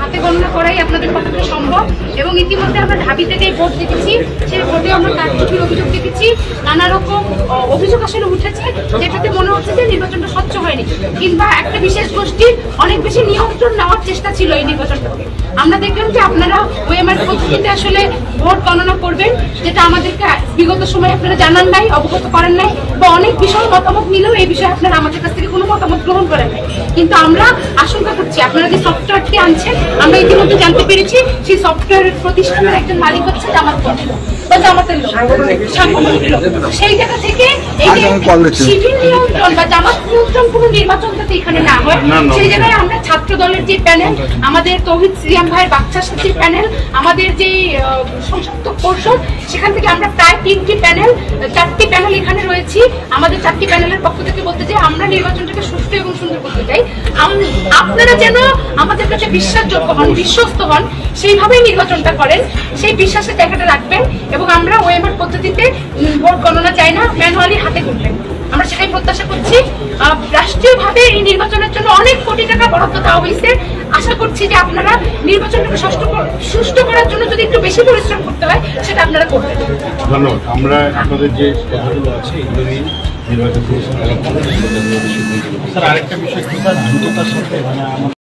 হাতে গণনা করাই আপনাদের পক্ষে সম্ভব। এবং ইতিমধ্যে আমরা ঢাবি থেকে ভোট দেখেছি, সেই ভোটে আমরা কারচুপির অভিযোগ দেখেছি, নানা রকম অভিযোগ আসলে উঠেছে, যেটাতে মনে হচ্ছে যে নির্বাচনটা স্বচ্ছ হয়নি, কিংবা একটা বিশেষ গোষ্ঠীর অনেক বেশি নিয়ন্ত্রণ নেওয়ার চেষ্টা ছিল এই নির্বাচনটাকে। আমরা দেখলাম যে আপনারা ওএমআর পদ্ধতিতে আসলে ভোট গণনা করবেন, যেটা আমাদেরকে বিগত সময়ে আপনারা জানান নাই, অবগত করেন নাই, বা অনেক বিষয় মতামত নিলেও এই বিষয়ে আপনারা আমাদের কাছ থেকে কোনো মতামত গ্রহণ করেন নাই। কিন্তু আমরা আশঙ্কা করছি আপনারা যে সফটওয়্যারটি আনছেন, আমরা ইতিমধ্যে জানতে পেরেছি সেই সফটওয়্যারের প্রতিষ্ঠানের একজন মালিক হচ্ছে জামাতের লোক। সেই জায়গা থেকে এই যে শিবির নিয়ন্ত্রণ বা জামাত নিয়ন্ত্রণ কোনো নির্বাচন যাতে এখানে না হয়, সেই জায়গায় আমরা ছাত্র দলের যে প্যানেল, আমাদের তৌহিদ সিয়াম ভাইয়ের বাচ্চা সাথীর প্যানেল, আমাদের যে সংসদ পরিষদ, সেখান থেকে আমরা প্রায় 4টি প্যানেল এখানে রয়েছি। আমাদের 4টি প্যানেলের পক্ষ থেকে বলতে চাই আমরা নির্বাচনটাকে সুষ্ঠু এবং সুন্দর করতে চাই। আপনারা যেন আমাদের কাছে বিশ্বাসযোগ্য হন, বিশ্বস্ত হন, সেইভাবেই নির্বাচনটা করেন, সেই বিশ্বাসের জায়গাটা রাখবেন। এবং আমরা ওএমআর পদ্ধতিতে ভোট গণনা চাই না, ম্যানুয়ালি হাতে করবেন, আমরা সেটাই প্রত্যাশা করছি। রাষ্ট্রীয়ভাবে এই নির্বাচনের জন্য অনেক কোটি টাকা বরাদ্দ দেওয়া হয়েছে। আশা করছি যে আপনারা নির্বাচনটাকে সুষ্ঠু করার জন্য যদি একটু বেশি পরিশ্রম করতে হয়, সেটা আপনারা করবেন। ধন্যবাদ। আমরা আপনাদের যে কথাগুলো আছে এগুলো নিয়ে নির্বাচন কমিশন স্যার আরেকটা বিষয় দ্রুততার সাথে মানে আমাদের